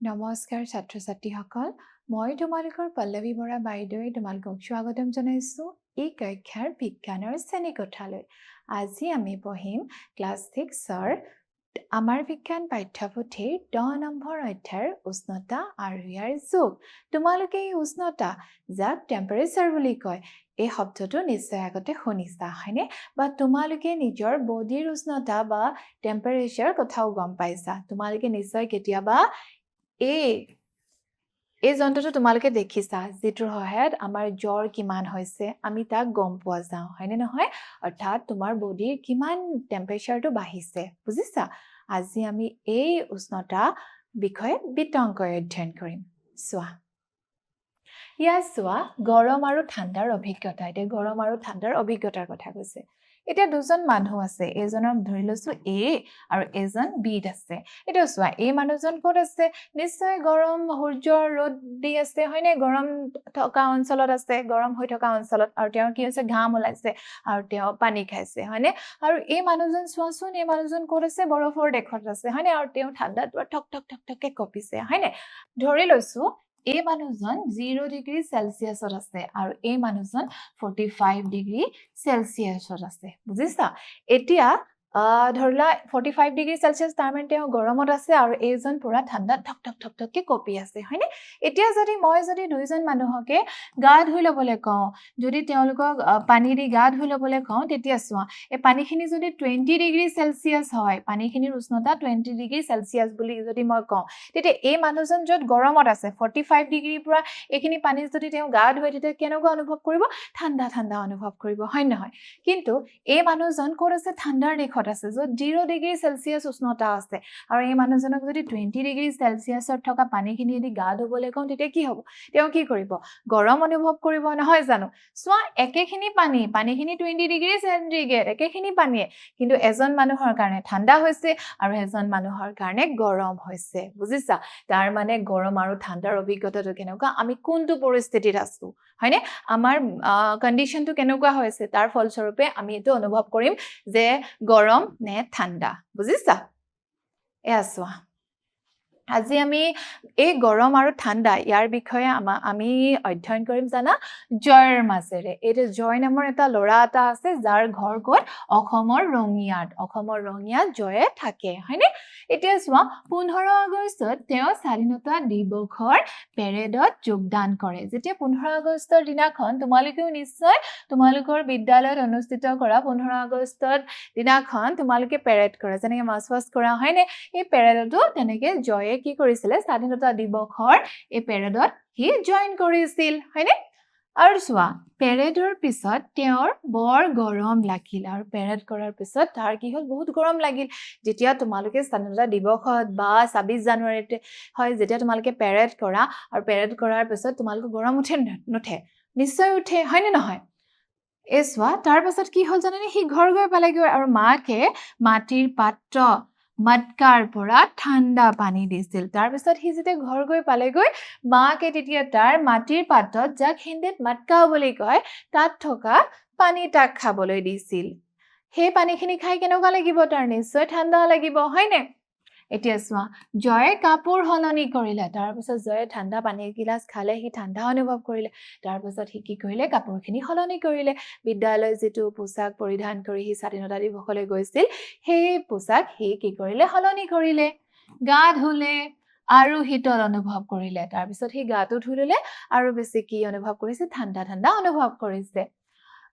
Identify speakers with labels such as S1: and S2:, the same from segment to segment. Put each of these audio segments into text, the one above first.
S1: নমস্কাৰ ছাত্ৰ-ছাত্ৰীসকল মই তোমালোকৰ পল্লৱী বৰা বাইদেৱে তোমালোকক স্বাগতম জনাইছো এই কক্ষাৰ বিজ্ঞানৰ শ্ৰেণীকোঠালৈ আজি আমি পঢ়িম ক্লাছ 6ৰ আমাৰ বিজ্ঞান পাঠ্যপুথিৰ 10 নম্বৰ অধ্যায়ৰ উষ্ণতা আৰু ইয়াৰ যোগ তোমালোকে এই উষ্ণতা যাক টেম্পাৰেচাৰ বুলি কয় এই শব্দটো নিশ্চয় আগতে শুনিছা হয়নে বা তোমালোকে নিজৰ বডিৰ উষ্ণতা বা টেম্পাৰেচাৰ কথাও গম পাইছা তোমালোকে নিশ্চয় কেতিয়াবা এই যন্ত্ৰটো তোমালোকে দেখিছা যেটোৰ সহায়ত আমাৰ জ্বৰ কিমান হৈছে আমি তাক গম পোৱা যাও হয়নে নহয় অৰ্থাৎ তোমাৰ বডিৰ কিমান টেম্পাৰেচাৰটো বাঢ়িছে বুজিছা আজি আমি এই উষ্ণতা বিষয়ে বিতংকৈ অধ্যয়ন কৰিম চোৱা গৰম আৰু ঠাণ্ডাৰ অভিজ্ঞতা এতিয়া গৰম আৰু ঠাণ্ডাৰ অভিজ্ঞতাৰ কথা কৈছে এতিয়া দুজন মানুহ আছে এজনক ধৰি লৈছো এ আৰু এজন বিত আছে এটা চোৱা এই মানুহজন ক'ত আছে নিশ্চয় গৰম সূৰ্যৰ ৰ'দ দি আছে হয়নে গৰম থকা অঞ্চলত আছে গৰম হৈ থকা অঞ্চলত আৰু তেওঁ কি হৈছে ঘাম ওলাইছে আৰু তেওঁ পানী খাইছে হয়নে আৰু এই মানুহজন চোৱাচোন এই মানুহজন ক'ত আছে বৰফৰ দেশত আছে হয়নে আৰু তেওঁ ঠাণ্ডাত ঠক ঠক ঠক ঠককে কঁপিছে হয়নে ধৰি লৈছো এই মানুহজন 0 ডিগ্ৰী সেলসিয়াছত আছে আৰু এই মানুহজন 45 ডিগ্ৰী সেলসিয়াছত আছে বুজিছা এতিয়া ধৰলা 45 ডিগ্ৰী সেলসিয়াছ তাৰ মানে তেওঁ গৰমত আছে আৰু এইজন পুৰা ঠাণ্ডাত ঠক ঠক ঠক ঠককে কঁপি আছে হয়নে এতিয়া যদি দুইজন মানুহকে গা ধুই লবলৈ কওঁ যদি তেওঁলোকক পানী দি গা ধুই লবলৈ কওঁ তেতিয়া চোৱা এই পানীখিনি যদি 20 ডিগ্ৰী সেলসিয়াছ হয় পানীখিনিৰ উষ্ণতা 20 ডিগ্ৰী সেলসিয়াছ বুলি যদি মই কওঁ তেতিয়া এই মানুহজন যত গৰমত আছে 45 ডিগ্ৰী পৰা এইখিনি পানী যদি তেওঁ গা ধুই তেতিয়া কেনেকুৱা অনুভৱ কৰিব ঠাণ্ডা ঠাণ্ডা অনুভৱ কৰিব হয় নহয় কিন্তু এই মানুহজন ক'ত আছে ঠাণ্ডাৰ দেশত আছে যত 0 ডিগ্ৰী সেলসিয়াছ উষ্ণতা আছে আৰু এই মানুহজনক যদি 20 ডিগ্ৰী সেলসিয়াছত থকা পানীখিনি যদি গা ধুবলৈ কওঁ তেতিয়া কি হ'ব তেওঁ কি কৰিব গৰম অনুভৱ কৰিব নহয় জানো চোৱা একেখিনি পানীখিনি 20 ডিগ্ৰী সেন্টিগ্ৰেড একেখিনি পানীয়ে কিন্তু এজন মানুহৰ কাৰণে ঠাণ্ডা হৈছে আৰু এজন মানুহৰ কাৰণে গৰম হৈছে বুজিছা তাৰ মানে গৰম আৰু ঠাণ্ডাৰ অভিজ্ঞতাটো কেনেকুৱা আমি কোনটো পৰিস্থিতিত আছো হয়নে আমাৰ কন্ডিশনটো কেনেকুৱা হৈছে তাৰ ফলস্বৰূপে আমি এটো অনুভৱ কৰিম যে গৰম নে ঠাণ্ডা বুজিছা এয়া আজি আমি এই গৰম আৰু ঠাণ্ডা ইয়াৰ বিষয়ে আমি অধ্যয়ন কৰিম জানা জয়ৰ মাজেৰে এটা জয় নামৰ এটা ল'ৰা এটা আছে যাৰ ঘৰ গৈ অসমৰ ৰঙিয়াত জয়ে থাকে হয়নে এতিয়া চোৱা 15 আগষ্টত তেওঁ স্বাধীনতা দিৱসৰ পেৰেডত যোগদান কৰে যেতিয়া 15 আগষ্টৰ দিনাখন তোমালোকেও নিশ্চয় তোমালোকৰ বিদ্যালয়ত অনুষ্ঠিত কৰা 15 আগষ্টৰ দিনাখন তোমালোকে পেৰেড কৰে যেনেকৈ মাৰ্চ পাষ্ট কৰা হয়নে এই পেৰেডটো তেনেকৈ জয়ে কি কৰিছিলে স্বাধীনতা দিৱসৰ এই পেৰেডত হি জয়েন কৰিছিল হয়নে আৰু চোৱা পেৰেডৰ পিছত তেওঁৰ বৰ গৰম লাগিল আৰু পেৰেড কৰাৰ পিছত তাৰ কি হ'ল বহুত গৰম লাগিল যেতিয়া তোমালোকে স্বাধীনতা দিৱসত বা 26 জানুৱাৰীতে হয় যেতিয়া তোমালোকে পেৰেড কৰা আৰু পেৰেড কৰাৰ পিছত তোমালোকৰ গৰম উঠে নুঠে নিশ্চয় উঠে হয়নে নহয় এসৱা তাৰ পাছত কি হ'ল জানেনে হি ঘৰ গৈ পালেগৈ আৰু মাকে মাটিৰ পাত্ৰ মটকাৰ পৰা ঠাণ্ডা পানী দিছিল তাৰ পিছত হি যেতিয়া ঘৰ গৈ পালেগৈ মাকে তেতিয়া তাৰ মাটিৰ পাত্ৰত যাক হিন্দীত মটকা বুলি কয় তাত থকা পানী তাক খাবলৈ দিছিল সেই পানীখিনি খাই কেনেকুৱা লাগিব তাৰ নিশ্চয় ঠাণ্ডা লাগিব হয়নে এতিয়া চোৱা জয়ে কাপোৰ হলনি কৰিলে তাৰ পিছত জয়ে ঠাণ্ডা পানীৰ গিলাস খালে হি ঠাণ্ডা অনুভৱ কৰিলে তাৰ পিছত হি কি কৰিলে কাপোৰখিনি হলনি কৰিলে বিদ্যালয় যেটো পোছাক পৰিধান কৰি হি স্বাধীনতা দিৱসলৈ গৈছিল সেই পোছাক হি কি কৰিলে হলনি কৰিলে গা ধুলে আৰু শীতল অনুভৱ কৰিলে তাৰ পিছত হি গাটো ধুই ললে আৰু বেছি কি অনুভৱ কৰিছে ঠাণ্ডা অনুভৱ কৰিছে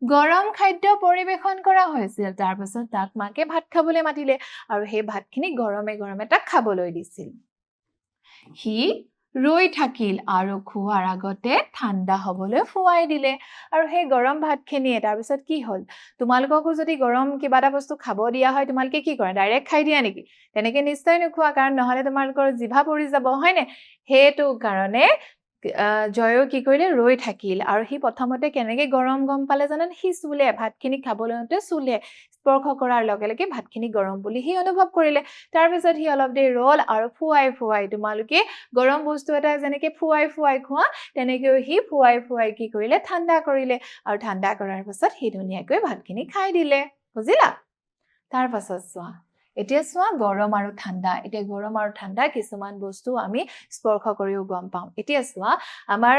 S1: গৰম খাদ্য পৰিবেশন কৰা হৈছিল তাৰ পিছত তাক মাকে ভাত খাবলৈ মাতিলে আৰু সেই ভাতখিনি গৰমে তাক খাবলৈ দিছিল হি ৰৈ থাকিল আৰু খোৱাৰ আগতে ঠাণ্ডা হ'বলৈ ফুৱাই দিলে আৰু সেই গৰম ভাতখিনিয়ে তাৰ পিছত কি হ'ল তোমালোককো যদি গৰম কিবা এটা বস্তু খাব দিয়া হয় তোমালোকে কি কৰা ডাইৰেক্ট খাই দিয়া নেকি তেনেকৈ নিশ্চয় নোখোৱা কাৰণ নহলে তোমালোকৰ জিভা পৰি যাব হয়নে হেতু কাৰণে জয়ও কি কৰিলে ৰৈ থাকিল আৰু হি প্ৰথমতে কেনেকৈ গৰম পালে জানেন হি চুলে ভাতখিনি খাবলৈতে চুলে স্পৰ্শ কৰাৰ লগে লগে ভাতখিনি গৰম বুলি হি অনুভৱ কৰিলে তাৰ পিছত হি অলপ দেৰি ৰল আৰু ফুৱাই তোমালোকে গৰম বস্তু এটা যেনেকৈ ফুৱাই খোৱা তেনেকৈ হি ফুৱাই কি কৰিলে ঠাণ্ডা কৰিলে আৰু ঠাণ্ডা কৰাৰ পিছত হি ধুনীয়াকৈ ভাতখিনি খাই দিলে বুজিলা তাৰ পাছত চোৱা এতিয়া চোৱা গৰম আৰু ঠাণ্ডা এতিয়া গৰম আৰু ঠাণ্ডা কিছুমান বস্তু আমি স্পৰ্শ কৰিও গম পাম এতিয়া চোৱা আমাৰ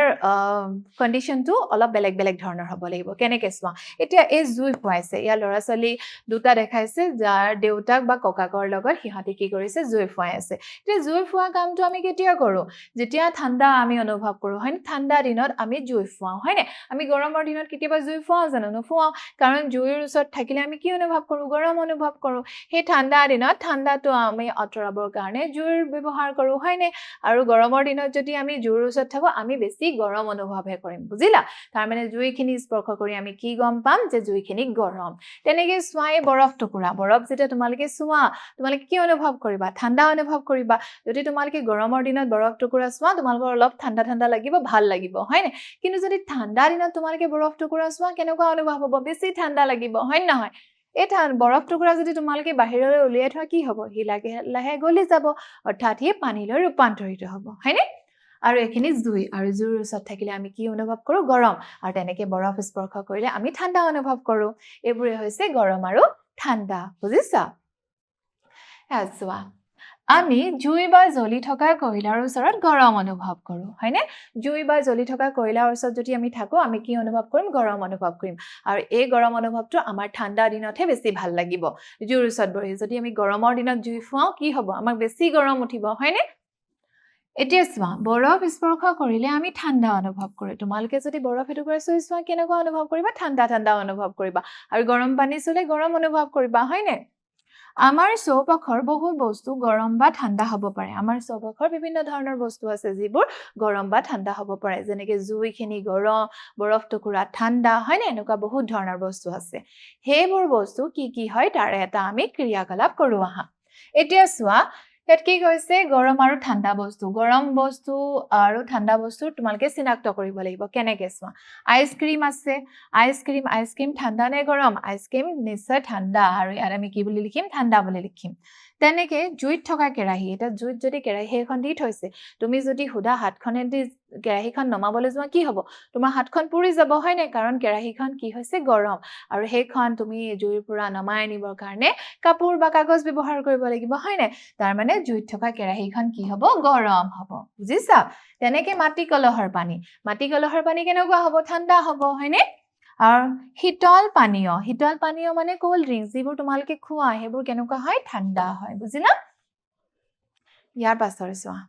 S1: কণ্ডিশ্যনটো অলপ বেলেগ বেলেগ ধৰণৰ হ'ব লাগিব কেনেকৈ চোৱা এতিয়া এই জুই ফুৱাইছে ইয়াৰ ল'ৰা ছোৱালী দুটা দেখাইছে যাৰ দেউতাক বা ককাকৰ লগত সিহঁতে কি কৰিছে জুই ফুৱাই আছে এতিয়া জুই ফুৱা কামটো আমি কেতিয়া কৰোঁ যেতিয়া ঠাণ্ডা আমি অনুভৱ কৰোঁ হয়নে ঠাণ্ডা দিনত আমি জুই ফুৱাওঁ হয়নে আমি গৰমৰ দিনত কেতিয়াবা জুই ফুৱাওঁ জানো নুফুৱাওঁ কাৰণ জুইৰ ওচৰত থাকিলে আমি কি অনুভৱ কৰোঁ গৰম অনুভৱ কৰোঁ সেই ঠাণ্ডা দিনত ঠাণ্ডাটো আমি আঁতৰাবৰ কাৰণে জুইৰ ব্যৱহাৰ কৰোঁ হয়নে আৰু গৰমৰ দিনত যদি আমি জুইৰ ওচৰত থাকোঁ আমি বেছি গৰম অনুভৱহে কৰিম বুজিলা তাৰমানে জুইখিনি স্পৰ্শ কৰি আমি কি গম পাম যে জুইখিনি গৰম তেনেকৈ চোৱাই বৰফ টুকুৰা বৰফ যেতিয়া তোমালোকে চোৱা তোমালোকে কি অনুভৱ কৰিবা ঠাণ্ডা অনুভৱ কৰিবা যদি তোমালোকে গৰমৰ দিনত বৰফ টুকুৰা চোৱা তোমালোকৰ অলপ ঠাণ্ডা ঠাণ্ডা লাগিব ভাল লাগিব হয়নে কিন্তু যদি ঠাণ্ডা দিনত তোমালোকে বৰফ টুকুৰা চোৱা কেনেকুৱা অনুভৱ হ'ব বেছি ঠাণ্ডা লাগিব হয় নহয় এই বৰফ টুকুৰা যদি তোমালোকে বাহিৰলৈ উলিয়াই থোৱা কি হ'ব সি লাহে লাহে গলি যাব অৰ্থাৎ সি পানীলৈ ৰূপান্তৰিত হ'ব হয়নে আৰু এইখিনি জুই আৰু জুইৰ ওচৰত থাকিলে আমি কি অনুভৱ কৰোঁ গৰম আৰু তেনেকৈ বৰফ স্পৰ্শ কৰিলে আমি ঠাণ্ডা অনুভৱ কৰোঁ এইবোৰে হৈছে গৰম আৰু ঠাণ্ডা বুজিছা চোৱা আমি জুই বা জ্বলি থকা কয়লাৰ ওচৰত গৰম অনুভৱ কৰোঁ হয়নে জুই বা জ্বলি থকা কয়লাৰ ওচৰত যদি আমি থাকোঁ আমি কি অনুভৱ কৰিম গৰম অনুভৱ কৰিম আৰু এই গৰম অনুভৱটো আমাৰ ঠাণ্ডা দিনতহে বেছি ভাল লাগিব জুইৰ ওচৰত বহি যদি আমি গৰমৰ দিনত জুই ফুৱাওঁ কি হ'ব আমাক বেছি গৰম উঠিব হয়নে এতিয়া চোৱা বৰফ স্পৰ্শ কৰিলে আমি ঠাণ্ডা অনুভৱ কৰোঁ তোমালোকে যদি বৰফ এটুকুৰা চুই চোৱা কেনেকুৱা অনুভৱ কৰিবা ঠাণ্ডা ঠাণ্ডা অনুভৱ কৰিবা আৰু গৰম পানী চুলে গৰম অনুভৱ কৰিবা হয়নে আমাৰ চৌপাশৰ বহুত বস্তু গৰম বা ঠাণ্ডা হ'ব পাৰে আমাৰ চৌপাশৰ বিভিন্ন ধৰণৰ বস্তু আছে যিবোৰ গৰম বা ঠাণ্ডা হ'ব পাৰে যেনেকৈ জুইখিনি গৰম বৰফ টুকুৰা ঠাণ্ডা হয়নে এনেকুৱা বহুত ধৰণৰ বস্তু আছে সেইবোৰ বস্তু কি হয় তাৰে এটা আমি ক্ৰিয়াকলাপ কৰোঁ আহা এতিয়া চোৱা ইয়াত কি কৈছে গৰম আৰু ঠাণ্ডা বস্তু গৰম বস্তু আৰু ঠাণ্ডা বস্তু তোমালোকে চিনাক্ত কৰিব লাগিব কেনেকৈ চোৱা আইচক্ৰীম আছে আইচক্ৰীম ঠাণ্ডা নে গৰম আইচক্ৰীম নিশ্চয় ঠাণ্ডা আৰু ইয়াত আমি কি বুলি লিখিম ঠাণ্ডা বুলি লিখিম তেনেকৈ জুইত থকা কেৰাহী এটা জুইত যদি কেৰাহী এখন দি থৈছে তুমি যদি সুধা হাতখনেদি কেৰাহীখন নমাবলৈ যোৱা কি হ'ব তোমাৰ হাতখন পুৰি যাব হয়নে কাৰণ কেৰাহীখন কি হৈছে গৰম আৰু সেইখন তুমি জুইৰ পৰা নমাই আনিবৰ কাৰণে কাপোৰ বা কাগজ ব্যৱহাৰ কৰিব লাগিব হয়নে তাৰমানে জুইত থকা কেৰাহীখন কি হ'ব গৰম হ'ব বুজিছা তেনেকৈ মাটি কলহৰ পানী কেনেকুৱা হ'ব ঠাণ্ডা হ'ব হয়নে আৰু শীতল পানীয় মানে কোল্ড ড্ৰিংকছ যিবোৰ তোমালোকে খোৱা সেইবোৰ কেনেকুৱা হয় ঠাণ্ডা হয় বুজিলা ইয়াৰ পাছৰ চোৱা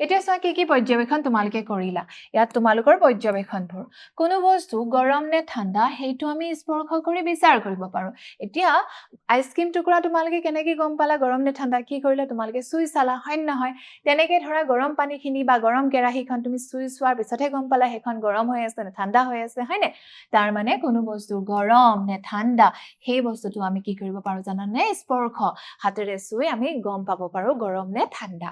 S1: এতিয়া চোৱা কি পৰ্যবেক্ষণ তোমালোকে কৰিলা ইয়াত তোমালোকৰ পৰ্যবেক্ষণবোৰ কোনো বস্তু গৰম নে ঠাণ্ডা সেইটো আমি স্পৰ্শ কৰি বিচাৰ কৰিব পাৰোঁ এতিয়া আইচক্ৰীম টুকুৰা তোমালোকে কেনেকৈ গম পালা গৰম নে ঠাণ্ডা কি কৰিলা তোমালোকে চুই চালা হয় নহয় তেনেকৈ ধৰা গৰম পানীখিনি বা গৰম কেৰাহীখন তুমি চুই চোৱাৰ পিছতহে গম পালা সেইখন গৰম হৈ আছে নে ঠাণ্ডা হৈ আছে হয়নে তাৰমানে কোনো বস্তু গৰম নে ঠাণ্ডা সেই বস্তুটো আমি কি কৰিব পাৰোঁ জানানে স্পৰ্শ হাতেৰে চুই আমি গম পাব পাৰোঁ গৰম নে ঠাণ্ডা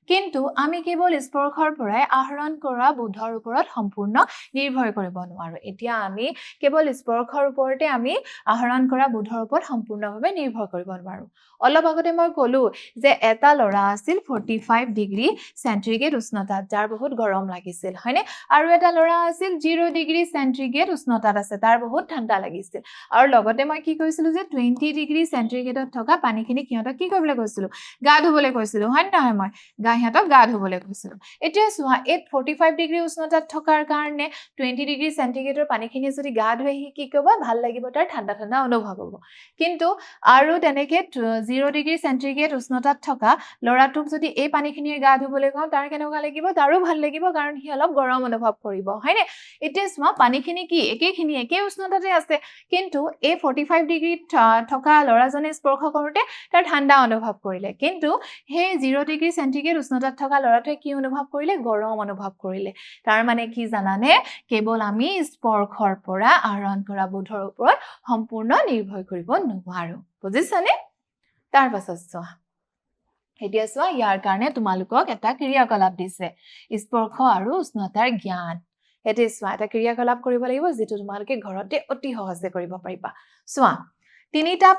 S1: কিন্তু আমি কেৱল স্পৰ্শৰ পৰাই আহৰণ কৰা বোধৰ ওপৰত সম্পূৰ্ণ নিৰ্ভৰ কৰিব নোৱাৰো এতিয়া আমি কেৱল স্পৰ্শৰ ওপৰতে আমি আহৰণ কৰা বোধৰ ওপৰত সম্পূৰ্ণভাৱে নিৰ্ভৰ কৰিব নোৱাৰো অলপ আগতে মই ক'লো যে এটা ল'ৰা আছিল 45 ডিগ্ৰী সেন্টিগ্ৰেড উষ্ণতাত যাৰ বহুত গৰম লাগিছিল হয়নে আৰু এটা ল'ৰা আছিল 0 ডিগ্ৰী সেন্টিগ্ৰেড উষ্ণতাত আছে তাৰ বহুত ঠাণ্ডা লাগিছিল আৰু লগতে মই কি কৈছিলো যে 20 ডিগ্ৰী সেন্টিগ্ৰেডত থকা পানীখিনি কিহঁতক কি কৰিবলৈ কৈছিলো গা ধুবলৈ কৈছিলো হয় নহয় মই সিহঁতক গা ধুবলৈ কৈছিলো এতিয়া চোৱা 45 ডিগ্ৰী উষ্ণতাত থকাৰ কাৰণে 20 ডিগ্ৰী সেন্টিগ্ৰেডৰ পানীখিনি যদি গা ধুৱে কি ক'ব ভাল লাগিব তাৰ ঠাণ্ডা ঠাণ্ডা অনুভৱ হ'ব কিন্তু আৰু তেনেকৈ 0 ডিগ্ৰী সেন্টিগ্ৰেড উষ্ণতাত থকা ল'ৰাটোক যদি এই পানীখিনিয়ে গা ধুবলৈ কওঁ তাৰ কেনেকুৱা লাগিব তাৰো ভাল লাগিব কাৰণ সি অলপ গৰম অনুভৱ কৰিব হয়নে এতিয়া চোৱা পানীখিনি কি একেই উষ্ণতাতে আছে কিন্তু এই 45 ডিগ্ৰীত থকা ল'ৰাজনে স্পৰ্শ কৰোঁতে তাৰ ঠাণ্ডা অনুভৱ কৰিলে কিন্তু সেই 0 ডিগ্ৰী সেন্টিগ্ৰেড উষ্ণতাত থকা ল'ৰাটোৱে কি অনুভৱ কৰিলে গৰম অনুভৱ কৰিলে তাৰ মানে কি জানানে কেৱল আমি স্পৰ্শৰ পৰা আহৰণ কৰা বোধৰ ওপৰত সম্পূৰ্ণ নিৰ্ভৰ কৰিব নোৱাৰো বুজিছানে তাৰ পাছত চোৱা এতিয়া চোৱা ইয়াৰ কাৰণে তোমালোকক এটা ক্ৰিয়াকলাপ দিছে স্পৰ্শ আৰু উষ্ণতাৰ জ্ঞান এতিয়া চোৱা এটা ক্ৰিয়াকলাপ কৰিব লাগিব যিটো তোমালোকে ঘৰতে অতি সহজে কৰিব পাৰিবা চোৱা তিনিটা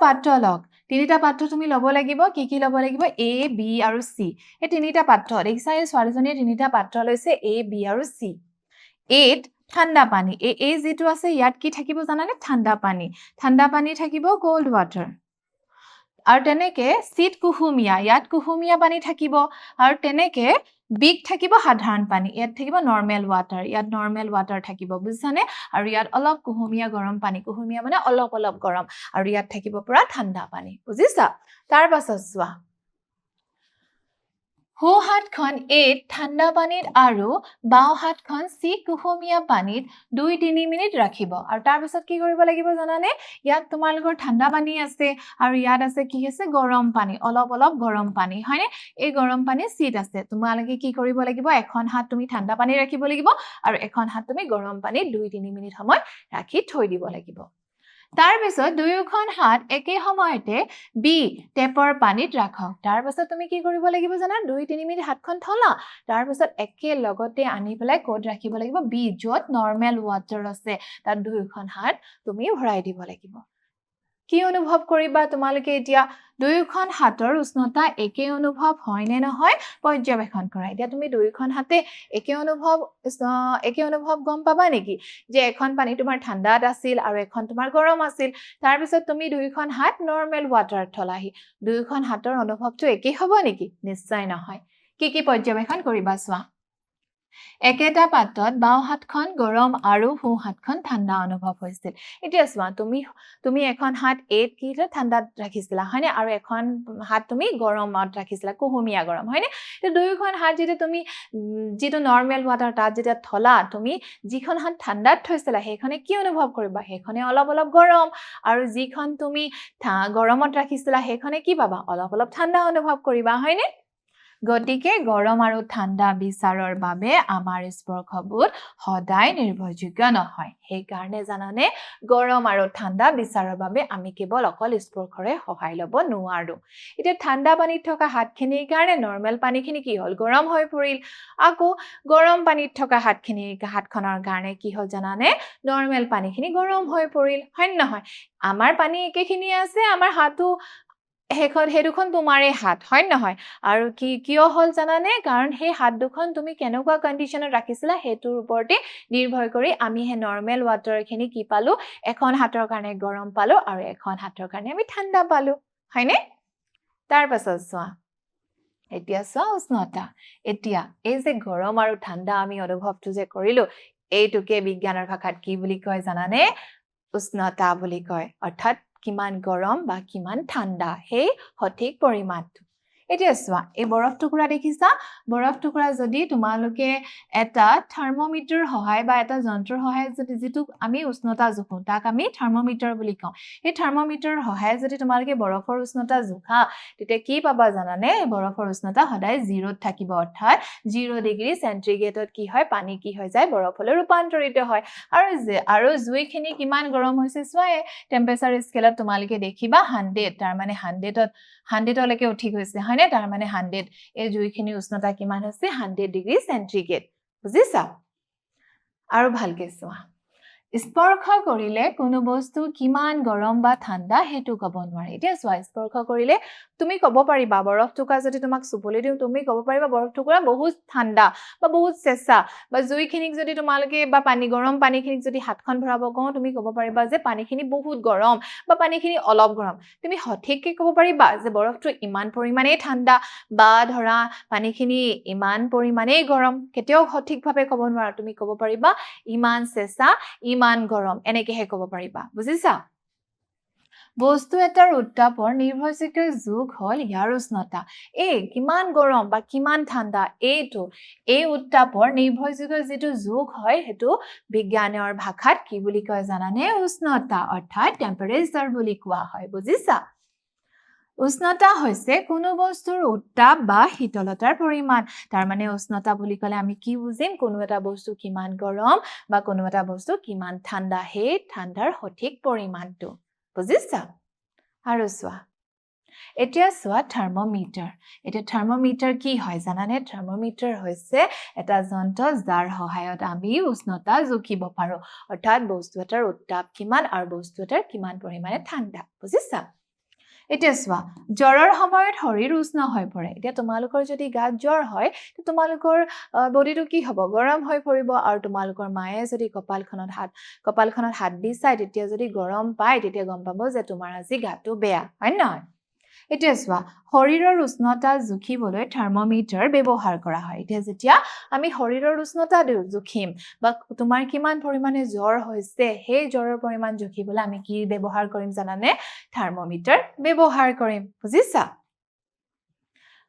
S1: পাত্ৰ তুমি ল'ব লাগিব কি ল'ব লাগিব A B আৰু C এই তিনিটা পাত্ৰ দেখিছা এই ছোৱালীজনীয়ে তিনিটা পাত্ৰ লৈছে A B আৰু C এত ঠাণ্ডা পানী এই যিটো আছে ইয়াত কি থাকিব জানানে ঠাণ্ডা পানী থাকিব কোল্ড ৱাটাৰ আৰু তেনেকে চিত কুহুমীয়া ইয়াত কুহুমীয়া পানী থাকিব আৰু তেনেকে বিগ থাকিব সাধাৰণ পানী ইয়াত থাকিব নৰ্মেল ৱাটাৰ ইয়াত নৰ্মেল ৱাটাৰ থাকিব বুজিছানে আৰু ইয়াত অলপ কুহুমীয়া গৰম পানী কুহুমীয়া মানে অলপ অলপ গৰম আৰু ইয়াত থাকিব পুৰা ঠাণ্ডা পানী বুজিছা তাৰ পাছত চোৱা হো হাতখন এত ঠাণ্ডা পানীত আৰু বাও হাতখন চি কুহুমীয়া পানীত 2-3 মিনিট ৰাখিব আৰু তাৰ পিছত কি কৰিব লাগিব জানানে ইয়াত তোমালোকৰ ঠাণ্ডা পানী আছে আৰু ইয়াত আছে কি আছে গৰম পানী অলপ অলপ গৰম পানী হয়নে এই গৰম পানী চিট আছে তোমালোকে কি কৰিব লাগিব এখন হাত তুমি ঠাণ্ডা পানী ৰাখিব লাগিব আৰু এখন হাত তুমি গৰম পানীত 2-3 মিনিট সময় ৰাখি থৈ দিব লাগিব তাৰ পিছত দুয়োখন হাত একে সময়তে বি টেপৰ পানীত ৰাখক তাৰ পিছত তুমি কি কৰিব লাগিব জানা 2-3 মিনিট হাতখন থলা তাৰ পিছত একে লগতে আনি পেলাই কোড ৰাখিব লাগিব বি যত নৰ্মেল ৱাটাৰ আছে তাত দুয়োখন হাত তুমি ভৰাই দিব লাগিব কি অনুভৱ কৰিবা তোমালোকে এতিয়া দুয়োখন হাতৰ উষ্ণতা একে অনুভৱ হয় নে নহয় পৰ্যবেক্ষণ কৰা এতিয়া তুমি দুয়োখন হাতে একে অনুভৱ গম পাবা নেকি যে এখন পানী তোমাৰ ঠাণ্ডাত আছিল আৰু এখন তোমাৰ গৰম আছিল তাৰ পিছত তুমি দুয়োখন হাত নৰ্মেল ৱাটাৰত থলাহি দুয়োখন হাতৰ অনুভৱটো একে হ'ব নেকি নিশ্চয় নহয় কি পৰ্যবেক্ষণ কৰিবা চোৱা একেটা পাত্ৰত বাও হাতখন গৰম আৰু হো হাতখন ঠাণ্ডা অনুভৱ হৈছিল এতিয়া চোৱা তুমি এখন হাত এত কি ঠাণ্ডাত ৰাখিছিলা হয়নে আৰু এখন হাত তুমি গৰমত ৰাখিছিলা কুহুমীয়া গৰম হয়নে তো দুয়োখন হাত যেতিয়া তুমি যেটো নৰ্মেল ৱাটাৰ তাত যেতিয়া থলা তুমি যিখন হাত ঠাণ্ডাত থৈছিলা সেইখনে কি অনুভৱ কৰিবা সেইখনে অলপ অলপ গৰম আৰু যিখন তুমি গৰমত ৰাখিছিলা সেইখনে কি পাবা অলপ অলপ ঠাণ্ডা অনুভৱ কৰিবা হয়নে গতিকে গৰম আৰু ঠাণ্ডা বিচাৰৰ বাবে আমাৰ স্পৰ্শবোৰ সদায় নিৰ্ভৰযোগ্য নহয় সেই কাৰণে জানানে গৰম আৰু ঠাণ্ডা বিচাৰৰ বাবে আমি কেৱল অকল স্পৰ্শৰে সহায় ল'ব নোৱাৰো এতিয়া ঠাণ্ডা পানীত থকা হাতখিনিৰ কাৰণে নৰ্মেল পানীখিনি কি হ'ল গৰম হৈ পৰিল আকৌ গৰম পানীত থকা হাতখনৰ কাৰণে কি হ'ল জানানে নৰ্মেল পানীখিনি গৰম হৈ পৰিল হয় নহয় আমাৰ পানী একেখিনি আছে আমাৰ হাতো হেডুখন তোমাৰে হাত হয় নহয় আৰু কিয় হল জানানে কাৰণ সেই হাত দুখন তুমি কেনেকুৱা কন্ডিশনত ৰাখিছিলা হেতুৰ ওপৰতে নিৰ্ভৰ কৰি আমি হে নৰ্মেল ৱাটাৰখিনি কি পালো এখন হাতৰ কাৰণে গৰম পালো আৰু এখন হাতৰ কাৰণে আমি ঠাণ্ডা পালো হয়নে তাৰ পাছত চোৱা এতিয়া চোৱা উষ্ণতা এতিয়া এই যে গৰম আৰু ঠাণ্ডা আমি অনুভৱটো যে কৰিলো এইটোকে বিজ্ঞানৰ ভাষাত কি বুলি কয় জানানে উষ্ণতা বুলি কয় অৰ্থাৎ কিমান গৰম বা কিমান ঠাণ্ডা সেই সঠিক পৰিমাণটো এতিয়া চোৱা এই বৰফ টুকুৰা দেখিছা বৰফ টুকুৰা যদি তোমালোকে এটা থাৰ্মোমিটাৰ সহায় বা এটা যন্ত্ৰৰ সহায় যদি যেটো আমি উষ্ণতা জোখো তাক আমি থাৰ্মোমিটাৰ বুলি কওঁ এই থাৰ্মোমিটাৰৰ সহায় যদি তোমালোকে বৰফৰ উষ্ণতা জোখা তেতিয়া কি পাবা জানানে বৰফৰ উষ্ণতা সদায় 0ত থাকিব অৰ্থাৎ 0 ডিগ্ৰী সেন্টিগ্ৰেডত কি হয় পানী কি হৈ যায় বৰফলৈ ৰূপান্তৰিত হয় আৰু জুইখিনি কিমান গৰম হৈছে চোৱা টেম্পাৰেচাৰ স্কেলত তোমালোকে দেখিবা 100 তাৰ মানে 100 লৈকে উঠি গৈছে হয়নে তাৰ মানে 100 এই জুইখিনি উষ্ণতা কিমান হৈছে 100 ডিগ্ৰী সেন্টিগ্ৰেড বুজিছা আৰু ভালকে চোৱা স্পৰ্শ কৰিলে কোনো বস্তু কিমান গৰম বা ঠাণ্ডা হেতু ক'ব নোৱাৰে এতিয়া চোৱা স্পৰ্শ কৰিলে তুমি ক'ব পাৰিবা বৰফ টুকুৰা যদি তোমাক চুবলৈ দিও তুমি ক'ব পাৰিবা বৰফ টুকুৰা বহুত ঠাণ্ডা বা বহুত চেঁচা বা জুইখিনিক যদি তোমালোকে বা গৰম পানীখিনিক যদি হাতখন ভৰাব কওঁ তুমি ক'ব পাৰিবা যে পানীখিনি বহুত গৰম বা পানীখিনি অলপ গৰম তুমি সঠিককৈ ক'ব পাৰিবা যে বৰফটো ইমান পৰিমাণেই ঠাণ্ডা বা ধৰা পানীখিনি ইমান পৰিমাণেই গৰম কেতিয়াও সঠিকভাৱে ক'ব নোৱাৰা তুমি ক'ব পাৰিবা ইমান চেঁচা ইমান গৰম এনেকেহে ক'ব পাৰিবা বুজিছা বস্তু এটাৰ উত্তাপৰ নিৰ্ভৰযোগ্য যোগ হ'ল ইয়াৰ উষ্ণতা কিমান গৰম বা কিমান ঠাণ্ডা এই উত্তাপৰ নিৰ্ভৰযোগ্য যেটো যোগ হয় হেতু বিজ্ঞানৰ ভাষাত কি বুলি কয় জানানে উষ্ণতা অৰ্থাৎ টেম্পাৰেচাৰ বুলি কোৱা হয় বুজিছা উষ্ণতা হৈছে কোনো বস্তুৰ উত্তাপ বা শীতলতাৰ পৰিমাণ তাৰ মানে উষ্ণতা বুলি ক'লে আমি কি বুজিম কোনো এটা বস্তু কিমান গৰম বা কোনো এটা বস্তু কিমান ঠাণ্ডা সেই ঠাণ্ডাৰ সঠিক পৰিমাণটো বুজিছা আৰু চোৱা এতিয়া চোৱা থাৰ্মোমিটাৰ এতিয়া থাৰ্মোমিটাৰ কি হয় জানানে থাৰ্মোমিটাৰ হৈছে এটা যন্ত্ৰ যাৰ সহায়ত আমি উষ্ণতা জুখিব পাৰো অৰ্থাৎ বস্তু এটাৰ উত্তাপ কিমান আৰু বস্তু এটাৰ কিমান পৰিমাণে ঠাণ্ডা বুজিছা এতিয়া চোৱা জ্বৰৰ সময়ত শৰীৰ উষ্ণ হৈ পৰে এতিয়া তোমালোকৰ যদি গাত জ্বৰ হয় তোমালোকৰ বডিটো কি হ'ব গৰম হৈ পৰিব আৰু তোমালোকৰ মায়ে যদি কপালখনত হাত দি চাই তেতিয়া যদি গৰম পায় তেতিয়া গম পাব যে তোমাৰ আজি গাটো বেয়া হয় নহয় এতিয়া চোৱা শৰীৰৰ উষ্ণতা জুখিবলৈ থাৰ্মোমিটাৰ ব্যৱহাৰ কৰা হয় এতিয়া যেতিয়া আমি শৰীৰৰ উষ্ণতা জুখিম বা তোমাৰ কিমান পৰিমাণে জ্বৰ হৈছে সেই জ্বৰৰ পৰিমাণ জুখিবলৈ আমি কি ব্যৱহাৰ কৰিম জানানে থাৰ্মোমিটাৰ ব্যৱহাৰ কৰিম বুজিছা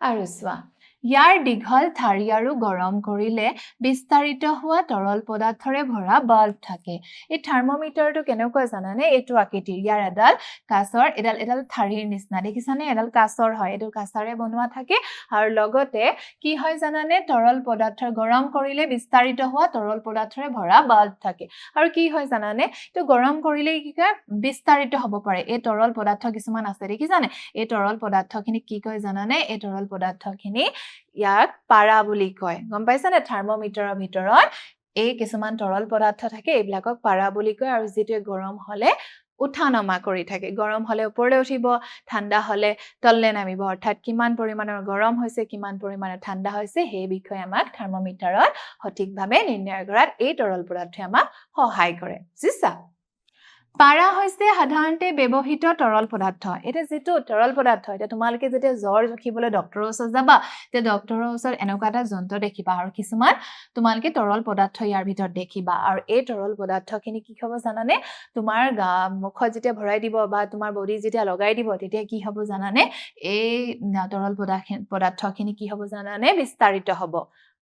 S1: আৰু চোৱা ইয়াৰ দীঘল ঠাৰি আৰু গৰম কৰিলে বিস্তাৰিত হোৱা তৰল পদাৰ্থৰে ভৰা বাল্ব থাকে এই থাৰ্মোমিটাৰটো কেনেকুৱা জানানে এইটো আকৃতিৰ ইয়াৰ এডাল কাঁচৰ এডাল ঠাৰিৰ নিচিনা দেখিছানে এডাল কাঁচৰ হয় এইটো কাঁচৰে বনোৱা থাকে আৰু লগতে কি হয় জানানে তৰল পদাৰ্থ গৰম কৰিলে বিস্তাৰিত হোৱা তৰল পদাৰ্থৰে ভৰা বাল্ব থাকে আৰু কি হয় জানানে তো গৰম কৰিলে কি কয় বিস্তাৰিত হ'ব পাৰে এই তৰল পদাৰ্থ কিছুমান আছে দেখিছানে এই তৰল পদাৰ্থখিনি কি কয় জানানে এই তৰল পদাৰ্থখিনি ইয়াক পাৰা বুলি কয় গম পাইছানে থাৰ্মোমিটাৰৰ ভিতৰত এই কিছুমান তৰল পদাৰ্থ থাকে এইবিলাকক পাৰা বুলি কয় আৰু যেটো গৰম হলে উঠা নমা কৰি থাকে গৰম হলে ওপৰলৈ উঠিব ঠাণ্ডা হলে তললে নামিব অৰ্থাৎ কিমান পৰিমাণৰ গৰম হৈছে কিমান পৰিমাণৰ ঠাণ্ডা হৈছে সেই বিষয়ে আমাক থাৰ্মোমিটাৰত সঠিকভাৱে নিৰ্ণয় কৰাত এই তৰল পদাৰ্থই আমাক সহায় কৰে বুজিছা পাৰা হৈছে সাধাৰণতে ব্যৱহৃত তৰল পদাৰ্থ এটা যেটো তৰল পদাৰ্থ এটা তোমালকে যেতিয়া জ্বৰ জুখিবলৈ ডক্টৰৰ ওচৰত যাবা তে ডক্টৰৰ ওচৰত এনেকুৱা এটা যন্ত্ৰ দেখিবা আৰু কিছুমান তোমালকে তৰল পদাৰ্থ ইয়াৰ ভিতৰত দেখিবা আৰু এই তৰল পদাৰ্থখিনি কি হ'ব জানানে তোমাৰ মুখত যেতিয়া ভৰাই দিব বা তোমাৰ বডি যেতিয়া লগাই দিব তেতিয়া কি হ'ব জানানে এই তৰল পদাৰ্থখিনি কি হ'ব জানানে বিস্তাৰিত হ'ব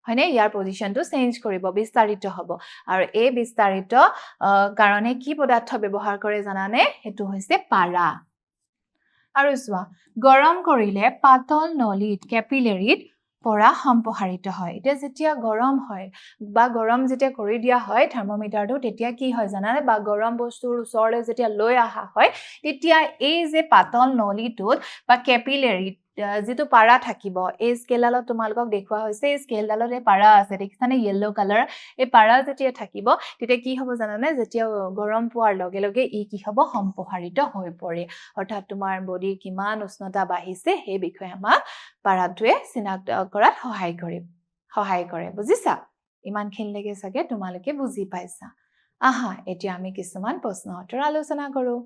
S1: হয়নে ইয়াৰ পজিশনটো চেঞ্জ কৰিব বিস্তাৰিত হ'ব আৰু এই বিস্তাৰিত কাৰণে কি পদাৰ্থ ব্যৱহাৰ কৰে জানানে হেতু হৈছে পাৰা আৰু চোৱা গৰম কৰিলে পাতল নলীত কেপিলাৰীত পৰা সম্প্ৰসাৰিত হয় এতিয়া যেতিয়া গৰম হয় বা গৰম যেতিয়া কৰি দিয়া হয় থাৰ্মোমিটাৰটো তেতিয়া কি হয় জানানে বা গৰম বস্তুৰ ওচৰলৈ যেতিয়া লৈ আহা হয় তেতিয়া এই যে পাতল নলীটোত বা কেপিলাৰীত যেটো পাৰা থাকিব এই স্কেলডালত তোমালকক দেখুৱা হৈছে এই স্কেলডালত এই পাৰা আছে দেখিছানে ইয়েলো কালাৰ এই পাৰা যেতিয়া থাকিব তেতিয়া কি হ'ব জানানে যেতিয়া গৰম পোৱাৰ লগে লগে ই কি হ'ব সম্প্ৰসাৰিত হৈ পৰে অৰ্থাৎ তোমাৰ বডিৰ কিমান উষ্ণতা বাঢ়িছে সেই বিষয়ে আমাক পাৰাটোৱে চিনাক্ত কৰাত সহায় কৰে বুজিছা ইমানখিনিলৈকে চাগে তোমালোকে বুজি পাইছা আহা এতিয়া আমি কিছুমান প্ৰশ্ন উত্তৰ আলোচনা কৰো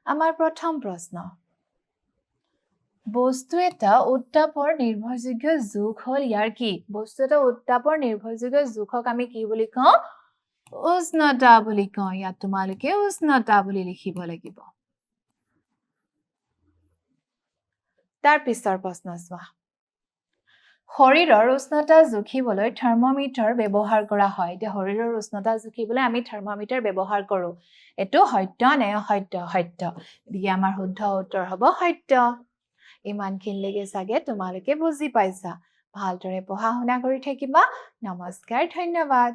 S1: আমাৰ প্ৰথম প্ৰশ্ন বস্তু এটা উত্তাপৰ নিৰ্ভৰযোগ্য জোখ হল ইয়াৰ কি বস্তু এটা উত্তাপৰ নিৰ্ভৰযোগ্য জোখক আমি কি বুলি কওঁ উষ্ণতা বুলি কওঁ ইয়াত তোমালোকে উষ্ণতা বুলি লিখিব লাগিব তাৰ পিছৰ প্ৰশ্ন চোৱা শৰীৰৰ উষ্ণতা জুখিবলৈ থাৰ্মোমিটাৰ ব্যৱহাৰ কৰা হয় এতিয়া শৰীৰৰ উষ্ণতা জুখিবলৈ আমি থাৰ্মোমিটাৰ ব্যৱহাৰ কৰো এটো সত্য নে অসত্য সত্য গতিকে আমাৰ শুদ্ধ উত্তৰ হ'ব সত্য ইমানখিনিলৈকে চাগে তোমালোকে বুজি পাইছা ভালদৰে পঢ়া শুনা কৰি থাকিবা নমস্কাৰ ধন্যবাদ